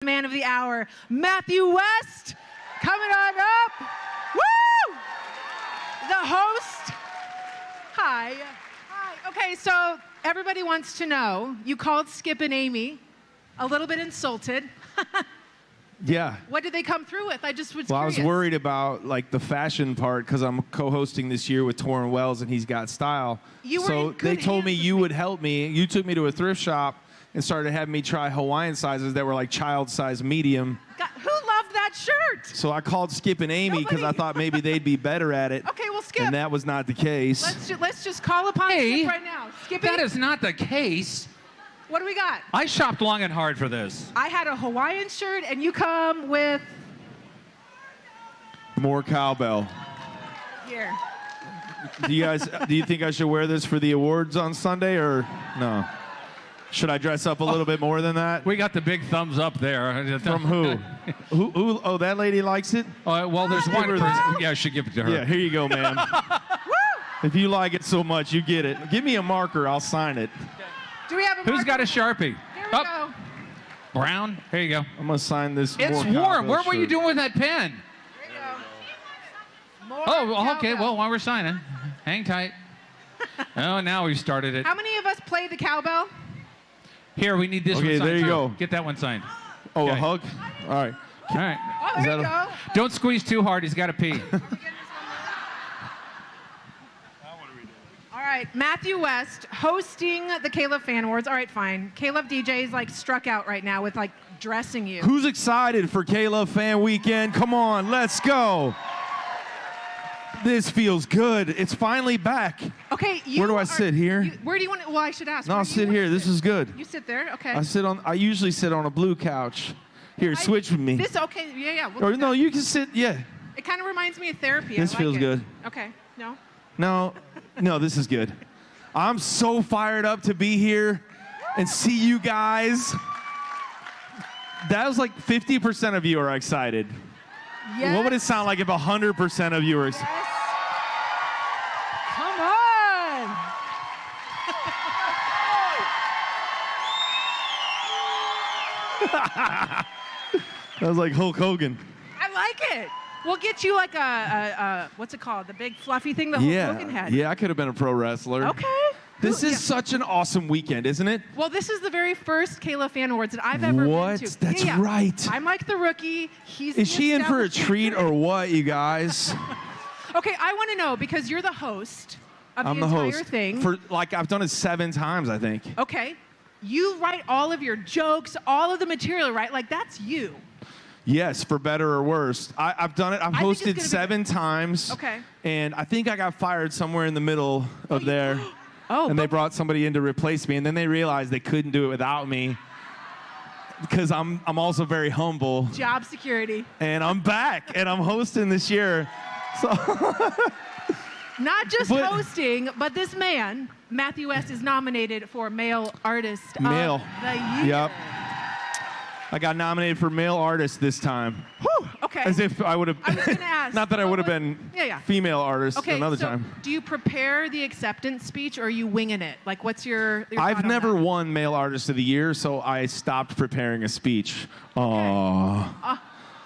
Man of the hour, Matthew West, coming on up. Woo! The host. Hi. Hi. Okay, so everybody wants to know, you called Skip and Amy a little bit insulted. Yeah. What did they come through with? I just was Well, curious. I was worried about like the fashion part because I'm co-hosting this year with Torrin Wells and he's got style. You were so in good they told me hands you with would help me. You took me to a thrift shop and started having me try Hawaiian sizes that were like child size medium. God, who loved that shirt? So I called Skip and Amy because I Nobody. thought maybe they'd be better at it. Okay, well, Skip. And that was not the case. Let's just call upon Hey, Skip right now. Skippy, that is not the case. what do we got? I shopped long and hard for this. I had a Hawaiian shirt, and you come with More cowbell. here. Do you think I should wear this for the awards on Sunday or no? Should I dress up a little bit more than that? We got the big thumbs up there. From who? Who? Oh, that lady likes it? Well, there's Oh, one there you person. go. Yeah, I should give it to her. Yeah, here you go, ma'am. If you like it so much, you get it. Give me a marker, I'll sign it. Do we have a Who's got a Sharpie? Here we Oh, go. Brown. Here you go. I'm gonna sign this. It's More warm. cowbell What were you shirt. doing with that pen? Here you go. More Oh, okay. cowbell. Well, while we're signing, hang tight. Oh, now we started it. How many of us play the cowbell? Here, we need this one Okay, signed. there you too. go. Get that one signed. Oh, Okay. a hug? All right. All right. Oh, Is there you that go. Don't squeeze too hard. He's got to pee. All right, Matthew West hosting the KLOVE Fan Awards. All right, fine. KLOVE DJ's like struck out right now with like dressing you. Who's excited for KLOVE Fan Weekend? Come on, let's go. This feels good. It's finally back. Okay, you Where do I are- sit, here? Where do you want? Well, I should ask. No, Where I'll do you sit want here. to This sit? is good. You sit there. Okay. I usually sit on a blue couch. Here, switch with me. This okay? Yeah, yeah. We'll Or do no, that. you can sit. Yeah. It kind of reminds me of therapy. This I like feels it. good. Okay. No. No, this is good. I'm so fired up to be here and see you guys. That was like 50% of you are excited. Yes. What would it sound like if 100% of you were excited? Yes. Come on. That was like Hulk Hogan. I like it. We'll get you like a what's it called? The big fluffy thing that Hulk Hogan had. Yeah, I could have been a pro wrestler. Okay. This Ooh, is yeah. such an awesome weekend, isn't it? Well, this is the very first KLOVE Fan Awards that I've ever What? been to. That's Yeah, yeah. right. I'm like the rookie. He's Is the she in for a established treat or what, you guys? Okay, I want to know because you're the host of I'm the the entire host. thing. For like I've done it 7 times, I think. Okay. You write all of your jokes, all of the material, right? Like that's you. Yes, for better or worse. I've done it. I've I think it's hosted gonna be 7 times. Okay. And I think I got fired somewhere in the middle of there. Oh, And they but- brought somebody in to replace me, and then they realized they couldn't do it without me because I'm also very humble. job security. And I'm back, and I'm hosting this year. So Not just But- hosting, but this man, Matthew West, is nominated for Male Artist Male. of the Year. Yep. I got nominated for male artist this time. Whew, okay. As if I would have. I was gonna ask, Not that I what would have was- been Yeah, yeah. female artist Okay, another so time. do you prepare the acceptance speech or are you winging it? Like, what's your I've thought on never that? won male artist of the year, so I stopped preparing a speech.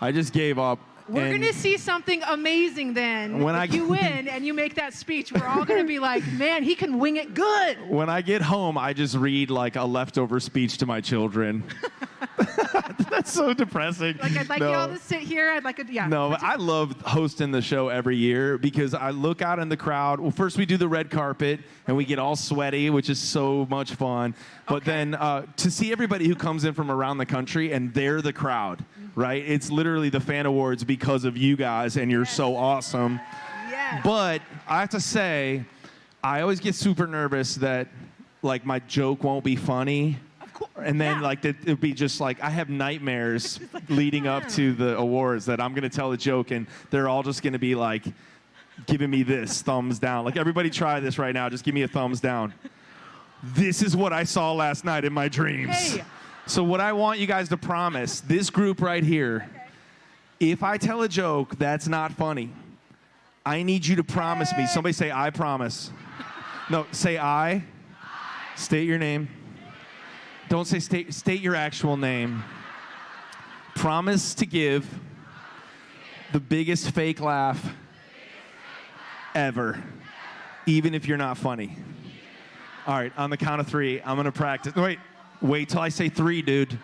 I just gave up. We're and going to see something amazing then. When if I- you win and you make that speech, we're all going to be like, man, he can wing it good. when I get home, I just read like a leftover speech to my children. That's so depressing. Like, I'd like you all to sit here. I'd like a, yeah. No, but I love hosting the show every year because I look out in the crowd. Well, first we do the red carpet and we get all sweaty, which is so much fun. But Okay. then to see everybody who comes in from around the country and they're the crowd, right? It's literally the fan awards because of you guys and you're so awesome. Yes. But I have to say, I always get super nervous that like my joke won't be funny. Of course. And then Yeah. like it'll be just like I have nightmares leading up to the awards that I'm gonna tell a joke and they're all just gonna be like giving me this thumbs down. Like everybody try this right now. Just give me a thumbs down. This is what I saw last night in my dreams. Hey. So what I want you guys to promise, this group right here, if I tell a joke that's not funny, I need you to promise me. Somebody say I promise. No, say I. State your name. Don't say state your actual name. Promise to give the biggest fake laugh ever, even if you're not funny. All right, on the count of 3, I'm going to practice. Wait till I say 3, dude.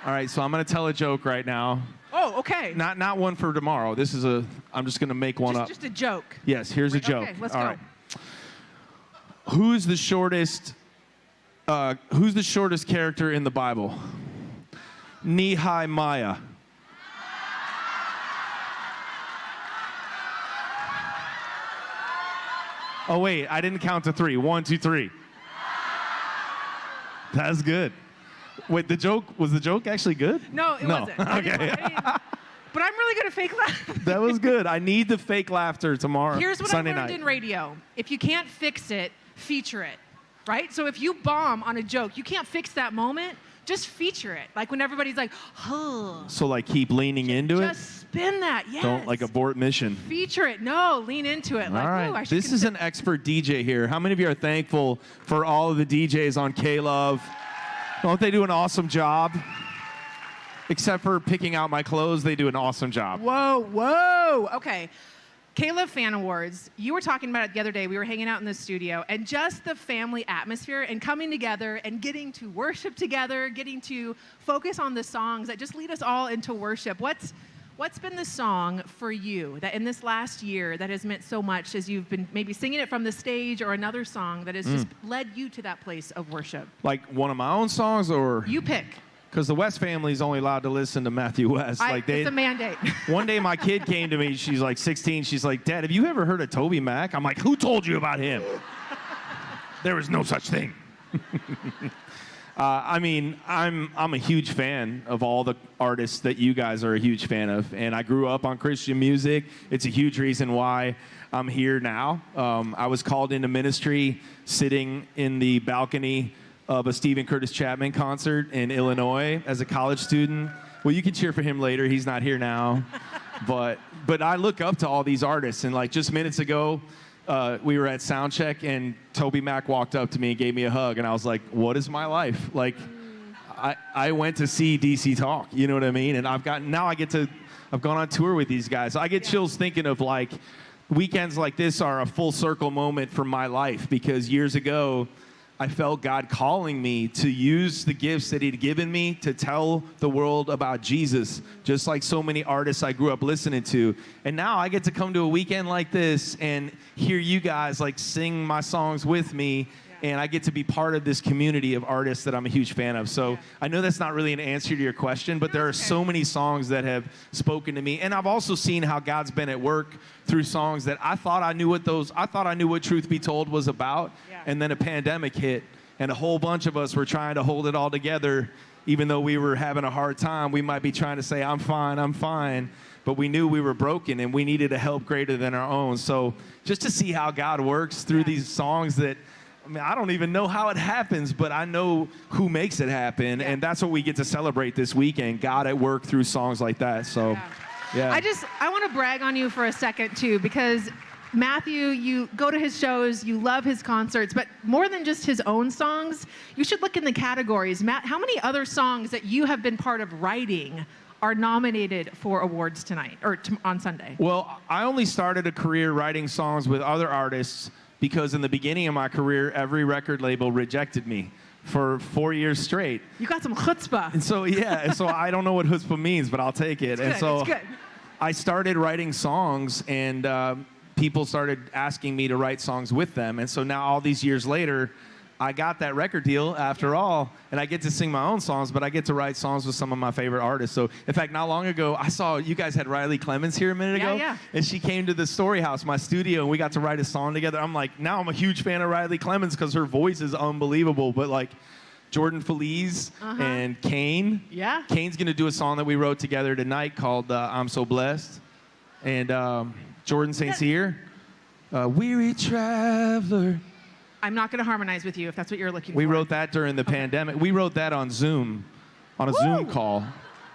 All right, so I'm going to tell a joke right now. Oh, okay. Not one for tomorrow. This is I'm just going to make one up. Just a joke. Yes, here's a joke. Okay, let's All go. right. Who's the shortest character in the Bible? Nehemiah. Oh, wait, I didn't count to 3. 1, 2, 3. That's good. Wait, was the joke actually good? No, it wasn't. Okay. But I'm really good at fake laugh. That was good. I need the fake laughter tomorrow. Here's what Sunday I learned night. in radio. If you can't fix it, feature it, right? So if you bomb on a joke, you can't fix that moment, just feature it. Like when everybody's like, huh. So like keep leaning into it? Just spin that, yes. Don't like abort mission. Feature it. No, lean into it. Like, All right. ooh, I should This is an expert DJ here. How many of you are thankful for all of the DJs on KLOVE? Don't they do an awesome job? Except for picking out my clothes, they do an awesome job. Whoa. Okay. KLOVE Fan Awards, you were talking about it the other day. We were hanging out in the studio, and just the family atmosphere and coming together and getting to worship together, getting to focus on the songs that just lead us all into worship. What's been the song for you that in this last year that has meant so much as you've been maybe singing it from the stage, or another song that has just led you to that place of worship? Like one of my own songs, or? You pick. Because the West family is only allowed to listen to Matthew West. It's a mandate. One day my kid came to me, she's like 16, she's like, Dad, have you ever heard of Toby Mac? I'm like, who told you about him? There is no such thing. I mean, I'm a huge fan of all the artists that you guys are a huge fan of, and I grew up on Christian music. It's a huge reason why I'm here now. I was called into ministry sitting in the balcony of a Stephen Curtis Chapman concert in Illinois as a college student. Well, you can cheer for him later. He's not here now. But I look up to all these artists, and like just minutes ago, we were at Soundcheck, and Toby Mac walked up to me and gave me a hug, and I was like, what is my life? Like, I went to see DC Talk, you know what I mean? And I've gone on tour with these guys. I get chills thinking of like, weekends like this are a full circle moment for my life, because years ago, I felt God calling me to use the gifts that He'd given me to tell the world about Jesus, just like so many artists I grew up listening to. And now I get to come to a weekend like this and hear you guys like sing my songs with me. And I get to be part of this community of artists that I'm a huge fan of. So I know that's not really an answer to your question, but there are so many songs that have spoken to me. And I've also seen how God's been at work through songs that I thought I knew what Truth Be Told was about. Yeah. And then a pandemic hit, and a whole bunch of us were trying to hold it all together. Even though we were having a hard time, we might be trying to say, I'm fine. But we knew we were broken and we needed a help greater than our own. So just to see how God works through these songs that, I mean, I don't even know how it happens, but I know who makes it happen, and that's what we get to celebrate this weekend, God at work through songs like that. So, yeah. I want to brag on you for a second, too, because Matthew, you go to his shows, you love his concerts, but more than just his own songs, you should look in the categories. Matt, how many other songs that you have been part of writing are nominated for awards tonight, or on Sunday? Well, I only started a career writing songs with other artists because in the beginning of my career, every record label rejected me for 4 years straight. You got some chutzpah. And so, so I don't know what chutzpah means, but I'll take it. It's good. I started writing songs, and people started asking me to write songs with them. And so now, all these years later, I got that record deal after all, and I get to sing my own songs, but I get to write songs with some of my favorite artists. So, in fact, not long ago, I saw you guys had Riley Clemens here a minute ago, and she came to the Story House, my studio, and we got to write a song together. I'm like, now I'm a huge fan of Riley Clemens because her voice is unbelievable, but like Jordan Feliz and Kane. Yeah. Kane's going to do a song that we wrote together tonight called I'm So Blessed. And Jordan St. Cyr, Weary Traveler. I'm not going to harmonize with you if that's what you're looking for. We wrote that during the pandemic. We wrote that on Zoom, on a Zoom call.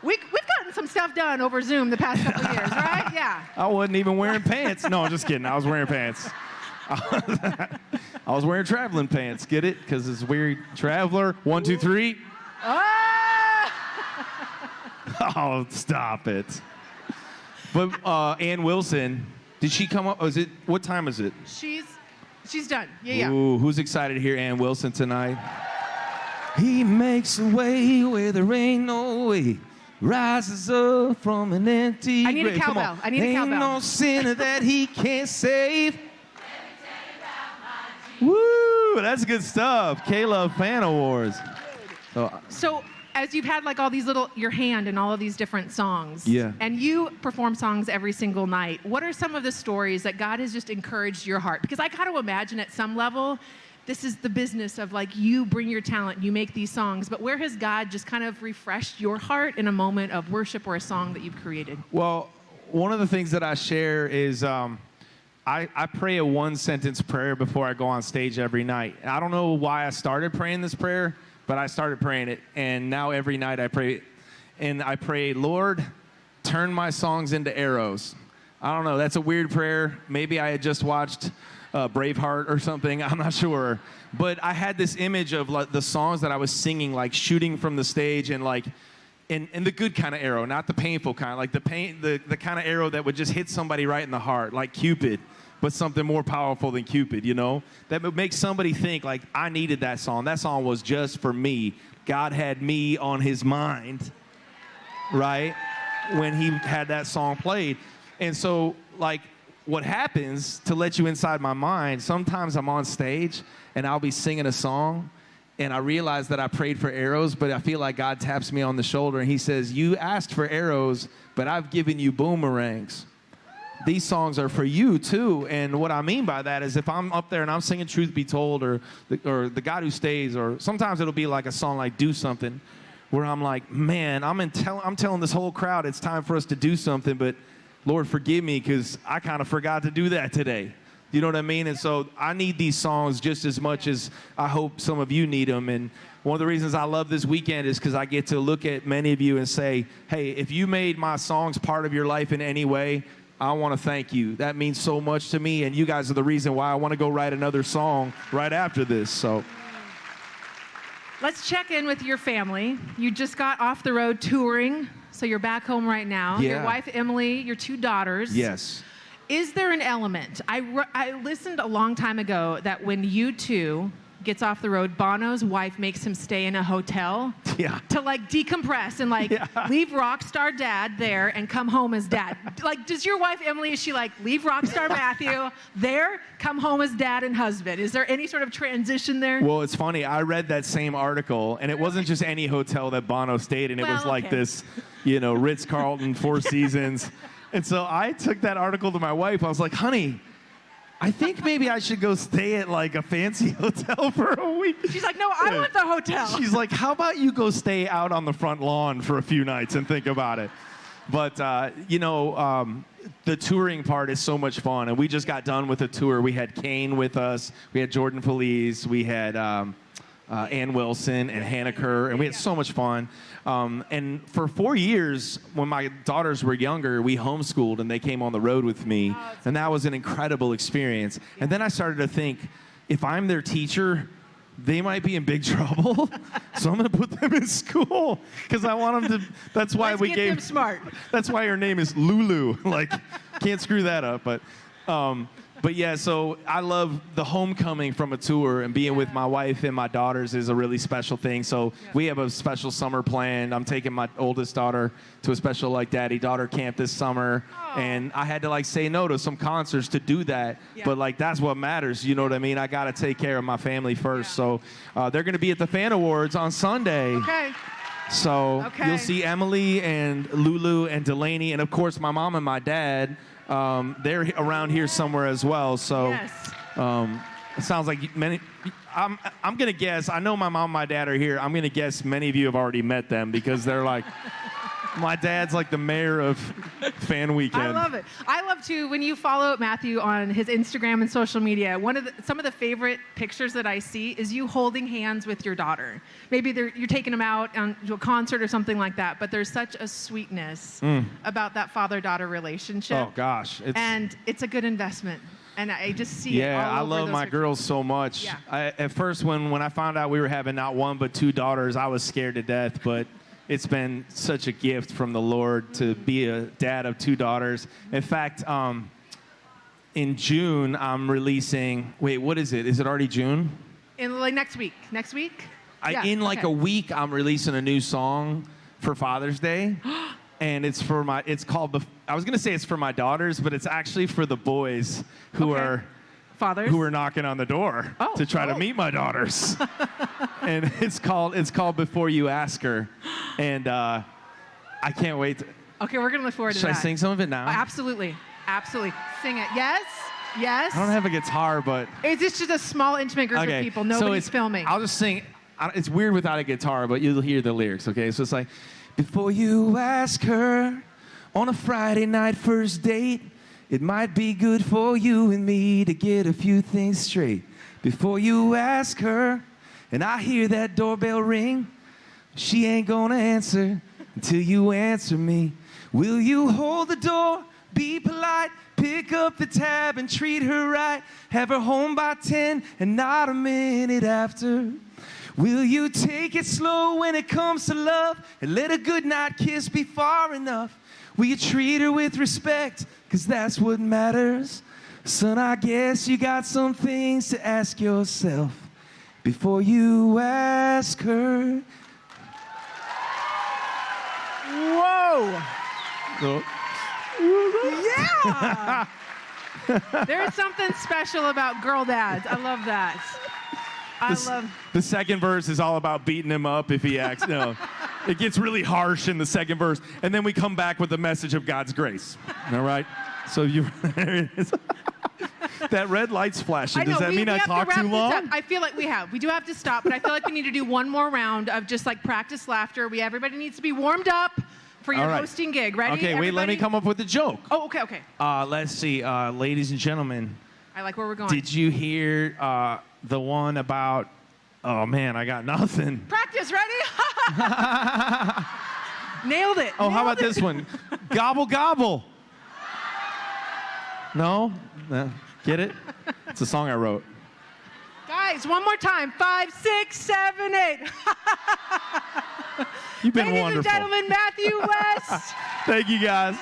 We've gotten some stuff done over Zoom the past couple of years, right? Yeah. I wasn't even wearing pants. No, I'm just kidding. I was wearing pants. I was wearing traveling pants. Get it? Because it's Weary Traveler. 1, 2, 3. Oh, stop it. But Ann Wilson, did she come up? What time is it? She's done. Yeah. Ooh, who's excited to hear Ann Wilson tonight? He makes a way where there ain't no way. Rises up from an empty I need grave. a cowbell. I need a cowbell. Ain't no sinner that he can't save. Woo, that's good stuff. KLOVE Fan Awards. So as you've had like all these your hand in all of these different songs, yeah, and you perform songs every single night, what are some of the stories that God has just encouraged your heart? Because I got to imagine at some level, this is the business of like you bring your talent, you make these songs, but where has God just kind of refreshed your heart in a moment of worship or a song that you've created? Well, one of the things that I share is I pray a one-sentence prayer before I go on stage every night. And I don't know why I started praying this prayer, but I started praying it, and now every night I pray it. And I pray, Lord, turn my songs into arrows. I don't know, that's a weird prayer. Maybe I had just watched Braveheart or something, I'm not sure. But I had this image of like the songs that I was singing, like shooting from the stage, and like, and the good kind of arrow, not the painful kind, like the kind of arrow that would just hit somebody right in the heart, like Cupid, but something more powerful than Cupid, you know? That would make somebody think like, I needed that song. That song was just for me. God had me on his mind, right? When he had that song played. And so like, what happens, to let you inside my mind, sometimes I'm on stage and I'll be singing a song and I realize that I prayed for arrows, but I feel like God taps me on the shoulder and he says, you asked for arrows, but I've given you boomerangs. These songs are for you too. And what I mean by that is if I'm up there and I'm singing Truth Be Told or the God Who Stays, or sometimes it'll be like a song like Do Something, where I'm like, man, I'm telling this whole crowd it's time for us to do something, but Lord, forgive me because I kind of forgot to do that today. You know what I mean? And so I need these songs just as much as I hope some of you need them. And one of the reasons I love this weekend is because I get to look at many of you and say, hey, if you made my songs part of your life in any way, I want to thank you. That means so much to me, and you guys are the reason why I want to go write another song right after this. So let's check in with your family. You just got off the road touring. So you're back home right now. Yeah. Your wife, Emily, your 2 daughters. Yes. Is there an element? I listened a long time ago that when U2 gets off the road, Bono's wife makes him stay in a hotel to like decompress and like leave rock star dad there and come home as dad. Like, does your wife, Emily, is she like, leave rock star Matthew there, come home as dad and husband? Is there any sort of transition there? Well, it's funny. I read that same article, and it wasn't just any hotel that Bono stayed in. It was like this, you know, Ritz-Carlton, Four Seasons. And so I took that article to my wife. I was like, honey, I think maybe I should go stay at like a fancy hotel for a week. She's like, no, I want the hotel. She's like, how about you go stay out on the front lawn for a few nights and think about it? But, you know, the touring part is so much fun. And we just got done with a tour. We had Kane with us. We had Jordan Feliz. We had Ann Wilson and Hannah Kerr. And we had so much fun. And for 4 years, when my daughters were younger, we homeschooled and they came on the road with me. And that was an incredible experience. And then I started to think, if I'm their teacher, they might be in big trouble. So I'm going to put them in school because I want them to. That's why Let's get them smart. That's why her name is Lulu. Like, can't screw that up. But yeah, so I love the homecoming from a tour, and being with my wife and my daughters is a really special thing. So we have a special summer planned. I'm taking my oldest daughter to a special like daddy-daughter camp this summer. And I had to like say no to some concerts to do that. But like, that's what matters. You know what I mean? I got to take care of my family first. So they're going to be at the Fan Awards on Sunday. Okay. So you'll see Emily and Lulu and Delaney, and of course my mom and my dad. They're around here somewhere as well. So it sounds like many. I'm gonna guess. I know my mom and my dad are here. I'm gonna guess many of you have already met them because they're like. My dad's like the mayor of Fan Weekend. I love it. I love to, when you follow Matthew on his Instagram and social media, some of the favorite pictures that I see is you holding hands with your daughter. Maybe you're taking them out to a concert or something like that, but there's such a sweetness about that father-daughter relationship. Oh, gosh. And it's a good investment. And I just see it all over I love my girls so much. At first, when I found out we were having not one but 2 daughters, I was scared to death, but it's been such a gift from the Lord to be a dad of 2 daughters. In fact, in June, I'm releasing, wait, what is it? Is it already June? In like next week. Next week? Yeah, In like okay. a week, I'm releasing a new song for Father's Day. And it's for it's called, I was going to say it's for my daughters, but it's actually for the boys who are fathers who are knocking on the door to try to meet my daughters. And it's called Before You Ask Her. And I can't wait. Okay, we're going to look forward to that. Should I sing some of it now? Absolutely. Absolutely. Sing it. Yes? Yes? I don't have a guitar, but... It's just a small, intimate group of people. Nobody's filming. I'll just sing. It's weird without a guitar, but you'll hear the lyrics, okay? So it's like, before you ask her on a Friday night first date, it might be good for you and me to get a few things straight. Before you ask her, and I hear that doorbell ring, she ain't gonna answer until you answer me. Will you hold the door, be polite, pick up the tab and treat her right, have her home by 10 and not a minute after? Will you take it slow when it comes to love and let a goodnight kiss be far enough? Will you treat her with respect, 'cause that's what matters? Son, I guess you got some things to ask yourself before you ask her. Whoa! Oh. Yeah! There's something special about girl dads. I love that. The second verse is all about beating him up if he acts. No, it gets really harsh in the second verse, and then we come back with the message of God's grace. All right, so there it is. That red light's flashing. Does that mean I talk too long? I feel like we do have to stop, but I feel like we need to do one more round of just like practice laughter. Everybody needs to be warmed up for your hosting gig. Ready? Okay, wait. Let me come up with a joke. Oh, okay. Let's see, ladies and gentlemen. I like where we're going. Did you hear the one about? Oh man, I got nothing. Practice, ready? Nailed it. Oh, how about this one? Gobble gobble. No? Get it? It's a song I wrote. Guys, one more time. 5, 6, 7, 8. You've been Ladies wonderful. and gentlemen, Matthew West. Thank you, guys.